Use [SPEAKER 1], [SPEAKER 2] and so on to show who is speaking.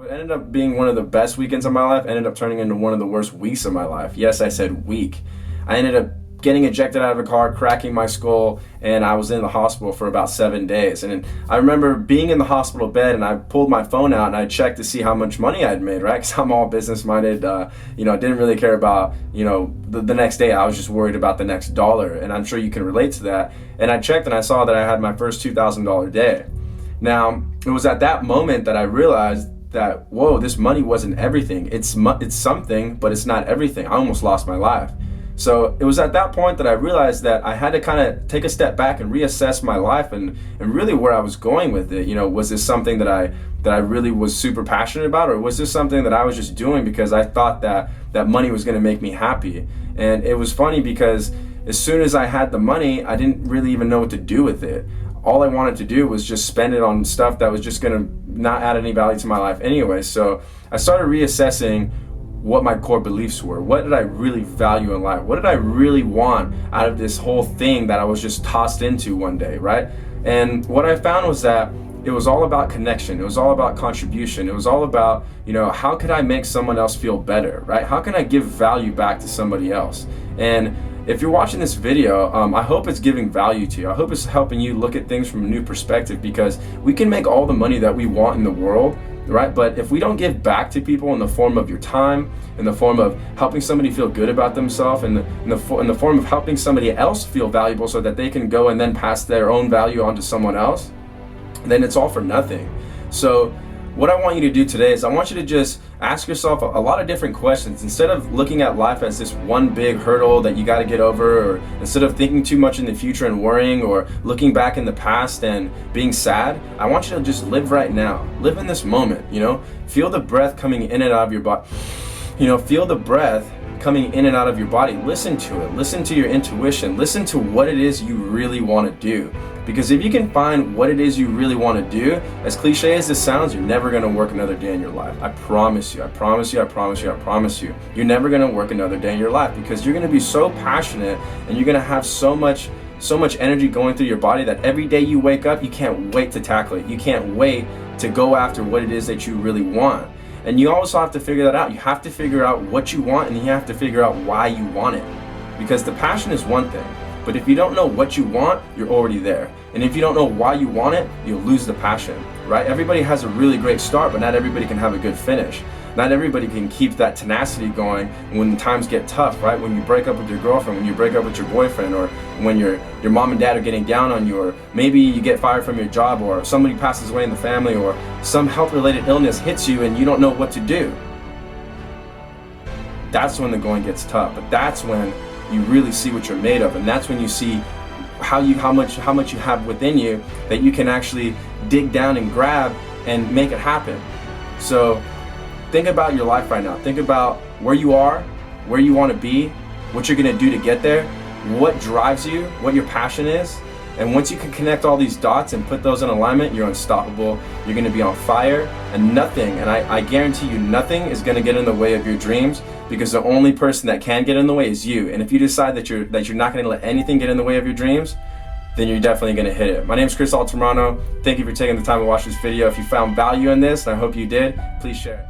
[SPEAKER 1] What ended up being one of the best weekends of my life ended up turning into one of the worst weeks of my life. Yes, I said week. I ended up getting ejected out of a car, cracking my skull, and I was in the hospital for about 7 days. And I remember being in the hospital bed, and I pulled my phone out and I checked to see how much money I'd made, right? Because I'm all business minded. I didn't really care about, the next day. I was just worried about the next dollar. And I'm sure you can relate to that. And I checked and I saw that I had my first $2,000 day. Now, it was at that moment that I realized that, whoa, this money wasn't everything. It's something, but it's not everything. I almost lost my life. So it was at that point that I realized that I had to kind of take a step back and reassess my life and really where I was going with it. Was this something that I really was super passionate about, or was this something that I was just doing because I thought that money was going to make me happy? And it was funny because as soon as I had the money, I didn't really even know what to do with it. All I wanted to do was just spend it on stuff that was just going to not add any value to my life anyway. So I started reassessing what my core beliefs were. What did I really value in life? What did I really want out of this whole thing that I was just tossed into one day, right? And what I found was that it was all about connection. It was all about contribution. It was all about, how could I make someone else feel better, right? How can I give value back to somebody else? And if you're watching this video, I hope it's giving value to you. I hope it's helping you look at things from a new perspective, because we can make all the money that we want in the world, right? But if we don't give back to people in the form of your time, in the form of helping somebody feel good about themselves, in the form of helping somebody else feel valuable so that they can go and then pass their own value on to someone else, then it's all for nothing. So what I want you to do today is I want you to just ask yourself a lot of different questions. Instead of looking at life as this one big hurdle that you got to get over, or instead of thinking too much in the future and worrying, or looking back in the past and being sad, I want you to just live right now. Live in this moment, Feel the breath coming in and out of your body. Feel the breath coming in and out of your body. Listen to it. Listen to your intuition. Listen to what it is you really want to do. Because if you can find what it is you really want to do, as cliche as this sounds, you're never going to work another day in your life. I promise you, I promise you, I promise you, I promise you. You're never going to work another day in your life, because you're going to be so passionate and you're going to have so much energy going through your body that every day you wake up, you can't wait to tackle it. You can't wait to go after what it is that you really want. And you also have to figure that out. You have to figure out what you want, and you have to figure out why you want it. Because the passion is one thing, but if you don't know what you want, you're already there. And if you don't know why you want it, you'll lose the passion, right? Everybody has a really great start, but not everybody can have a good finish. Not everybody can keep that tenacity going when times get tough, right? When you break up with your girlfriend, when you break up with your boyfriend, or when your mom and dad are getting down on you, or maybe you get fired from your job, or somebody passes away in the family, or some health-related illness hits you and you don't know what to do. That's when the going gets tough, but that's when you really see what you're made of, and that's when you see how much you have within you that you can actually dig down and grab and make it happen. So think about your life right now. Think about where you are, where you want to be, what you're going to do to get there, what drives you, what your passion is. And once you can connect all these dots and put those in alignment, you're unstoppable. You're going to be on fire, and nothing, and I guarantee you, nothing is going to get in the way of your dreams, because the only person that can get in the way is you. And if you decide that you're not going to let anything get in the way of your dreams, then you're definitely going to hit it. My name is Altamirano. Thank you for taking the time to watch this video. If you found value in this, and I hope you did, please share it.